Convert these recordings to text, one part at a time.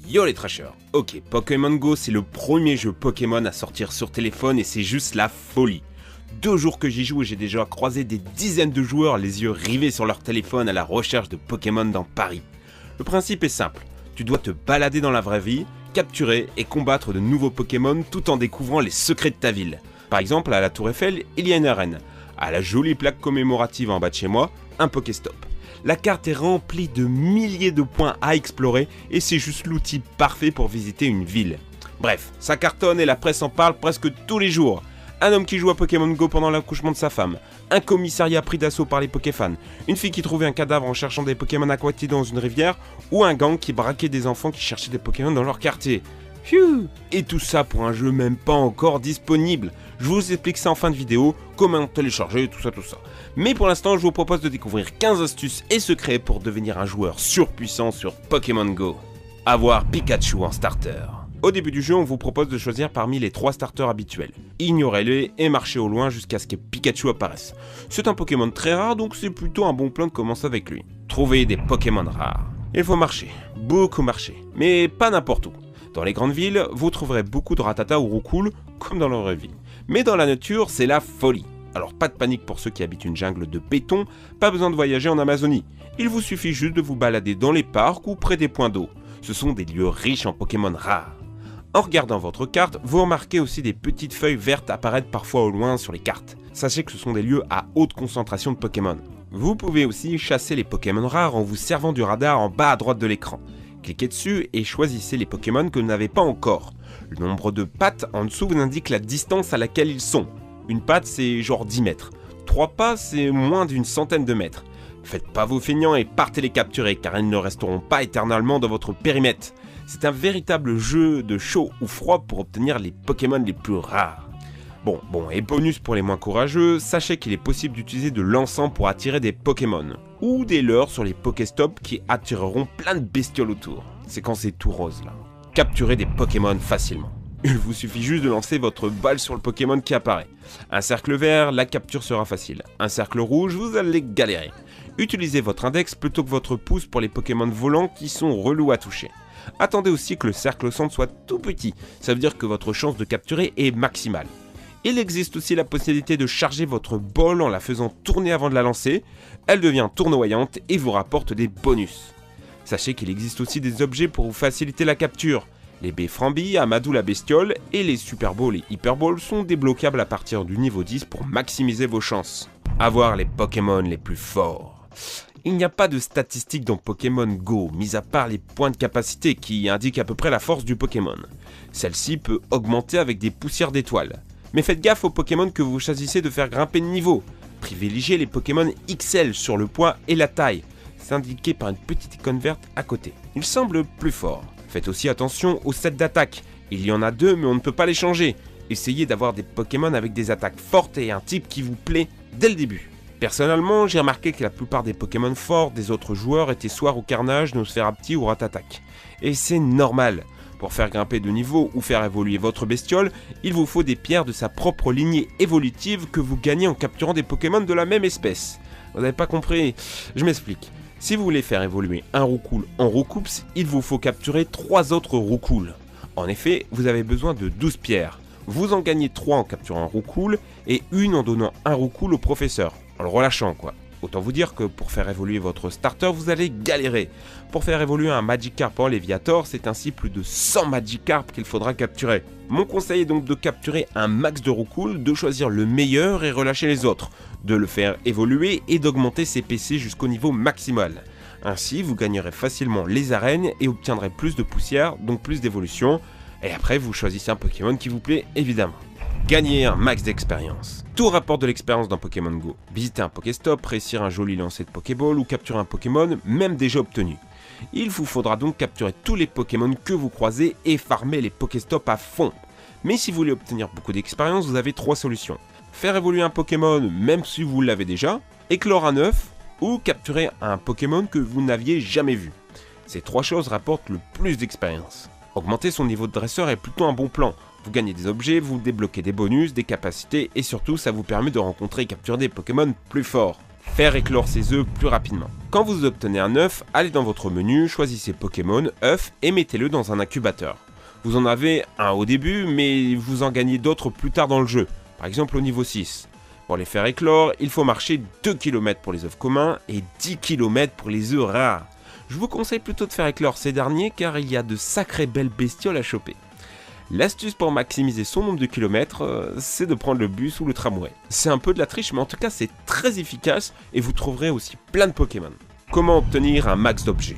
Yo les trashers. Ok, Pokémon Go c'est le premier jeu Pokémon à sortir sur téléphone et c'est juste la folie. 2 jours que j'y joue et j'ai déjà croisé des dizaines de joueurs les yeux rivés sur leur téléphone à la recherche de Pokémon dans Paris. Le principe est simple, tu dois te balader dans la vraie vie, capturer et combattre de nouveaux Pokémon tout en découvrant les secrets de ta ville. Par exemple, à la Tour Eiffel, il y a une arène. À la jolie plaque commémorative en bas de chez moi, un Pokéstop. La carte est remplie de milliers de points à explorer et c'est juste l'outil parfait pour visiter une ville. Bref, ça cartonne et la presse en parle presque tous les jours. Un homme qui joue à Pokémon Go pendant l'accouchement de sa femme, un commissariat pris d'assaut par les Pokéfans, une fille qui trouvait un cadavre en cherchant des Pokémon aquatiques dans une rivière, ou un gang qui braquait des enfants qui cherchaient des Pokémon dans leur quartier. Phew. Et tout ça pour un jeu même pas encore disponible. Je vous explique ça en fin de vidéo, comment télécharger, tout ça. Mais pour l'instant, je vous propose de découvrir 15 astuces et secrets pour devenir un joueur surpuissant sur Pokémon Go. Avoir Pikachu en starter. Au début du jeu, on vous propose de choisir parmi les 3 starters habituels. Ignorez-les et marchez au loin jusqu'à ce que Pikachu apparaisse. C'est un Pokémon très rare, donc c'est plutôt un bon plan de commencer avec lui. Trouvez des Pokémon rares. Il faut marcher, beaucoup marcher, mais pas n'importe où. Dans les grandes villes, vous trouverez beaucoup de Rattata ou Roucoule, comme dans la vraie vie. Mais dans la nature, c'est la folie. Alors pas de panique pour ceux qui habitent une jungle de béton, pas besoin de voyager en Amazonie. Il vous suffit juste de vous balader dans les parcs ou près des points d'eau. Ce sont des lieux riches en Pokémon rares. En regardant votre carte, vous remarquez aussi des petites feuilles vertes apparaître parfois au loin sur les cartes. Sachez que ce sont des lieux à haute concentration de Pokémon. Vous pouvez aussi chasser les Pokémon rares en vous servant du radar en bas à droite de l'écran. Cliquez dessus et choisissez les Pokémon que vous n'avez pas encore. Le nombre de pattes en dessous vous indique la distance à laquelle ils sont. Une patte c'est genre 10 mètres. 3 pas c'est moins d'une centaine de mètres. Faites pas vos feignants et partez les capturer car ils ne resteront pas éternellement dans votre périmètre. C'est un véritable jeu de chaud ou froid pour obtenir les Pokémon les plus rares. Bon, et bonus pour les moins courageux, sachez qu'il est possible d'utiliser de l'encens pour attirer des Pokémon. Ou des leurres sur les Pokéstops qui attireront plein de bestioles autour. C'est quand c'est tout rose là. Capturez des Pokémon facilement. Il vous suffit juste de lancer votre balle sur le Pokémon qui apparaît. Un cercle vert, la capture sera facile. Un cercle rouge, vous allez galérer. Utilisez votre index plutôt que votre pouce pour les Pokémon volants qui sont relous à toucher. Attendez aussi que le cercle au centre soit tout petit, ça veut dire que votre chance de capturer est maximale. Il existe aussi la possibilité de charger votre balle en la faisant tourner avant de la lancer. Elle devient tournoyante et vous rapporte des bonus. Sachez qu'il existe aussi des objets pour vous faciliter la capture. Les baies Frambi, Amadou la bestiole et les Super Balls et Hyper Balls sont débloquables à partir du niveau 10 pour maximiser vos chances. Avoir les Pokémon les plus forts. Il n'y a pas de statistiques dans Pokémon Go, mis à part les points de capacité qui indiquent à peu près la force du Pokémon. Celle-ci peut augmenter avec des poussières d'étoiles. Mais faites gaffe aux Pokémon que vous choisissez de faire grimper de niveau. Privilégiez les Pokémon XL sur le poids et la taille. C'est indiqué par une petite icône verte à côté. Ils semblent plus forts. Faites aussi attention aux sets d'attaque. Il y en a 2 mais on ne peut pas les changer. Essayez d'avoir des Pokémon avec des attaques fortes et un type qui vous plaît dès le début. Personnellement, j'ai remarqué que la plupart des Pokémon forts des autres joueurs étaient soit au Carnage, Nosferapti ou Ratatac. Et c'est normal. Pour faire grimper de niveau ou faire évoluer votre bestiole, il vous faut des pierres de sa propre lignée évolutive que vous gagnez en capturant des Pokémon de la même espèce. Vous n'avez pas compris? Je m'explique. Si vous voulez faire évoluer un Roucoule en Roucoups, il vous faut capturer 3 autres Roucoules. En effet, vous avez besoin de 12 pierres. Vous en gagnez 3 en capturant un Roucoule et 1 en donnant un Roucoule au professeur. En le relâchant quoi. Autant vous dire que pour faire évoluer votre starter, vous allez galérer. Pour faire évoluer un Magikarp en Léviator, c'est ainsi plus de 100 Magikarp qu'il faudra capturer. Mon conseil est donc de capturer un max de Roucoule, de choisir le meilleur et relâcher les autres, de le faire évoluer et d'augmenter ses PC jusqu'au niveau maximal. Ainsi, vous gagnerez facilement les arènes et obtiendrez plus de poussière, donc plus d'évolution. Et après, vous choisissez un Pokémon qui vous plaît, évidemment. Gagner un max d'expérience. Tout rapporte de l'expérience dans Pokémon Go. Visiter un Pokéstop, réussir un joli lancer de Pokéball ou capturer un Pokémon, même déjà obtenu. Il vous faudra donc capturer tous les Pokémon que vous croisez et farmer les Pokéstops à fond. Mais si vous voulez obtenir beaucoup d'expérience, vous avez 3 solutions. Faire évoluer un Pokémon même si vous l'avez déjà, éclore un œuf ou capturer un Pokémon que vous n'aviez jamais vu. Ces 3 choses rapportent le plus d'expérience. Augmenter son niveau de dresseur est plutôt un bon plan. Vous gagnez des objets, vous débloquez des bonus, des capacités et surtout ça vous permet de rencontrer et capturer des Pokémon plus forts. faire éclore ses œufs plus rapidement. Quand vous obtenez un œuf, allez dans votre menu, choisissez Pokémon, œuf et mettez-le dans un incubateur. Vous en avez un au début, mais vous en gagnez d'autres plus tard dans le jeu, par exemple au niveau 6. Pour les faire éclore, il faut marcher 2 km pour les œufs communs et 10 km pour les œufs rares. Je vous conseille plutôt de faire éclore ces derniers car il y a de sacrées belles bestioles à choper. L'astuce pour maximiser son nombre de kilomètres, c'est de prendre le bus ou le tramway. C'est un peu de la triche, mais en tout cas c'est très efficace et vous trouverez aussi plein de Pokémon. Comment obtenir un max d'objets ?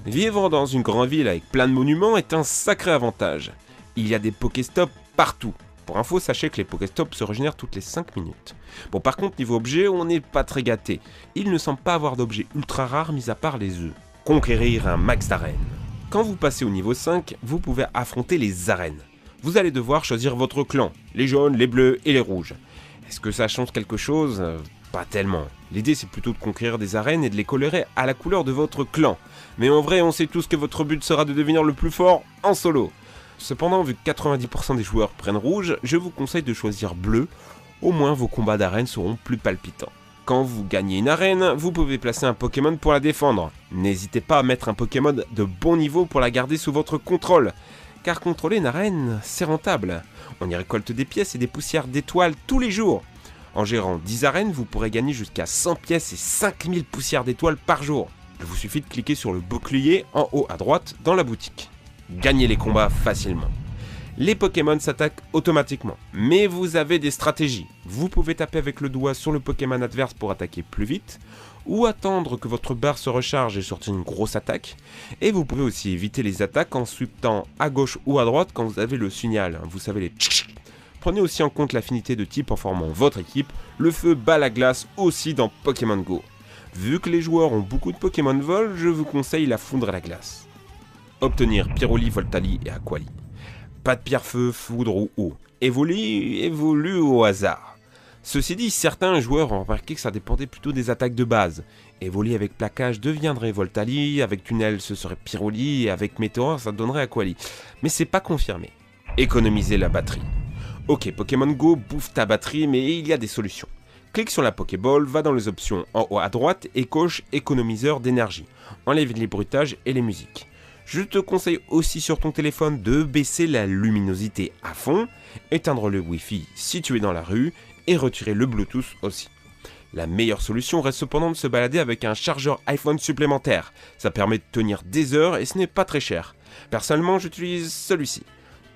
Vivre dans une grande ville avec plein de monuments est un sacré avantage. Il y a des Pokéstops partout. Pour info, sachez que les Pokéstops se régénèrent toutes les 5 minutes. Bon, par contre, niveau objet, on n'est pas très gâté. Il ne semble pas avoir d'objets ultra rares mis à part les œufs. Conquérir un max d'arènes. Quand vous passez au niveau 5, vous pouvez affronter les arènes. Vous allez devoir choisir votre clan, les jaunes, les bleus et les rouges. Est-ce que ça change quelque chose ? Pas tellement. L'idée c'est plutôt de conquérir des arènes et de les colorer à la couleur de votre clan. Mais en vrai, on sait tous que votre but sera de devenir le plus fort en solo. Cependant, vu que 90% des joueurs prennent rouge, je vous conseille de choisir bleu, au moins vos combats d'arène seront plus palpitants. Quand vous gagnez une arène, vous pouvez placer un Pokémon pour la défendre. N'hésitez pas à mettre un Pokémon de bon niveau pour la garder sous votre contrôle, car contrôler une arène, c'est rentable. On y récolte des pièces et des poussières d'étoiles tous les jours. En gérant 10 arènes, vous pourrez gagner jusqu'à 100 pièces et 5000 poussières d'étoiles par jour. Il vous suffit de cliquer sur le bouclier en haut à droite dans la boutique. Gagnez les combats facilement. Les Pokémon s'attaquent automatiquement, mais vous avez des stratégies. Vous pouvez taper avec le doigt sur le Pokémon adverse pour attaquer plus vite, ou attendre que votre barre se recharge et sortir une grosse attaque. Et vous pouvez aussi éviter les attaques en sweepant à gauche ou à droite quand vous avez le signal, vous savez les tch. Prenez aussi en compte l'affinité de type en formant votre équipe. Le feu bat la glace aussi dans Pokémon Go. Vu que les joueurs ont beaucoup de Pokémon vol, je vous conseille la foudre à la glace. Obtenir Pyroli, Voltali et Aquali. Pas de pierre-feu, foudre ou eau. Évolue au hasard. Ceci dit, certains joueurs ont remarqué que ça dépendait plutôt des attaques de base. Évoli avec plaquage deviendrait Voltali, avec tunnel ce serait Pyroli, et avec météore ça donnerait Aquali. Mais c'est pas confirmé. Économiser la batterie. Ok, Pokémon Go bouffe ta batterie, mais il y a des solutions. Clique sur la Pokéball, va dans les options en haut à droite et coche économiseur d'énergie. Enlève les bruitages et les musiques. Je te conseille aussi sur ton téléphone de baisser la luminosité à fond, éteindre le Wi-Fi si tu es dans la rue et retirer le Bluetooth aussi. La meilleure solution reste cependant de se balader avec un chargeur iPhone supplémentaire. Ça permet de tenir des heures et ce n'est pas très cher. Personnellement, j'utilise celui-ci.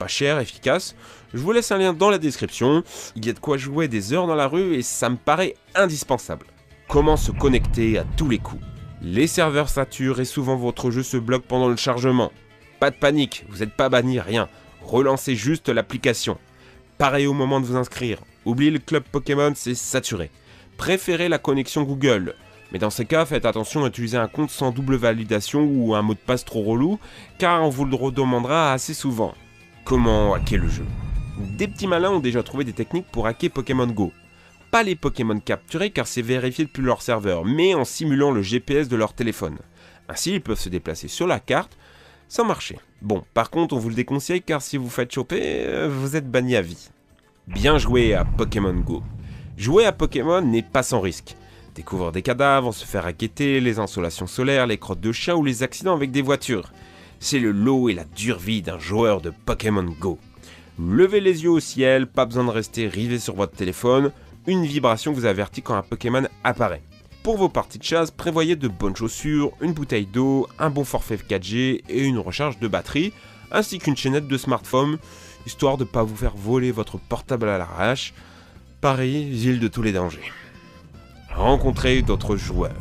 Pas cher, efficace. Je vous laisse un lien dans la description. Il y a de quoi jouer des heures dans la rue et ça me paraît indispensable. Comment se connecter à tous les coups ? Les serveurs saturent et souvent votre jeu se bloque pendant le chargement. Pas de panique, vous n'êtes pas banni, rien. Relancez juste l'application. Pareil au moment de vous inscrire. Oubliez le club Pokémon, c'est saturé. Préférez la connexion Google. Mais dans ces cas, faites attention à utiliser un compte sans double validation ou un mot de passe trop relou, car on vous le redemandera assez souvent. Comment hacker le jeu ? Des petits malins ont déjà trouvé des techniques pour hacker Pokémon Go. Pas les Pokémon capturés car c'est vérifié depuis leur serveur, mais en simulant le GPS de leur téléphone. Ainsi, ils peuvent se déplacer sur la carte sans marcher. Bon, par contre, on vous le déconseille car si vous faites choper, vous êtes banni à vie. Bien joué à Pokémon Go. Jouer à Pokémon n'est pas sans risque. Découvrir des cadavres, se faire raqueter, les insolations solaires, les crottes de chat ou les accidents avec des voitures. C'est le lot et la dure vie d'un joueur de Pokémon Go. Levez les yeux au ciel, pas besoin de rester rivé sur votre téléphone. Une vibration vous avertit quand un Pokémon apparaît. Pour vos parties de chasse, prévoyez de bonnes chaussures, une bouteille d'eau, un bon forfait 4G et une recharge de batterie, ainsi qu'une chaînette de smartphone, histoire de ne pas vous faire voler votre portable à l'arrache. Paris, ville de tous les dangers. Rencontrez d'autres joueurs.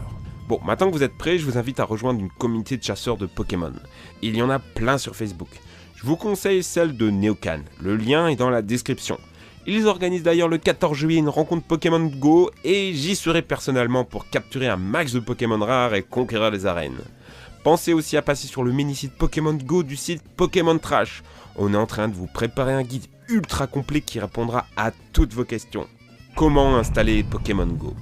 Bon, maintenant que vous êtes prêts, je vous invite à rejoindre une communauté de chasseurs de Pokémon. Il y en a plein sur Facebook. Je vous conseille celle de Neocan, le lien est dans la description. Ils organisent d'ailleurs le 14 juillet une rencontre Pokémon Go et j'y serai personnellement pour capturer un max de Pokémon rares et conquérir les arènes. Pensez aussi à passer sur le mini-site Pokémon Go du site Pokémon Trash. On est en train de vous préparer un guide ultra complet qui répondra à toutes vos questions. Comment installer Pokémon Go ?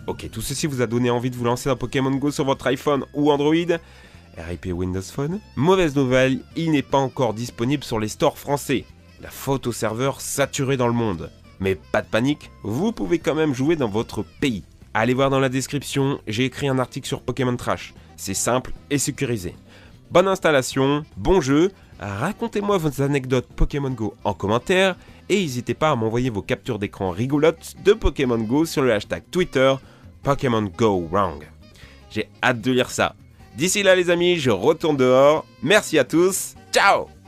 Ok, tout ceci vous a donné envie de vous lancer dans Pokémon Go sur votre iPhone ou Android ? RIP Windows Phone ? Mauvaise nouvelle, il n'est pas encore disponible sur les stores français. La faute au serveur saturé dans le monde. Mais pas de panique, vous pouvez quand même jouer dans votre pays. Allez voir dans la description, j'ai écrit un article sur Pokémon Trash. C'est simple et sécurisé. Bonne installation, bon jeu, racontez-moi vos anecdotes Pokémon Go en commentaire et n'hésitez pas à m'envoyer vos captures d'écran rigolotes de Pokémon Go sur le hashtag Twitter Pokémon Go Wrong. J'ai hâte de lire ça. D'ici là les amis, je retourne dehors. Merci à tous, ciao!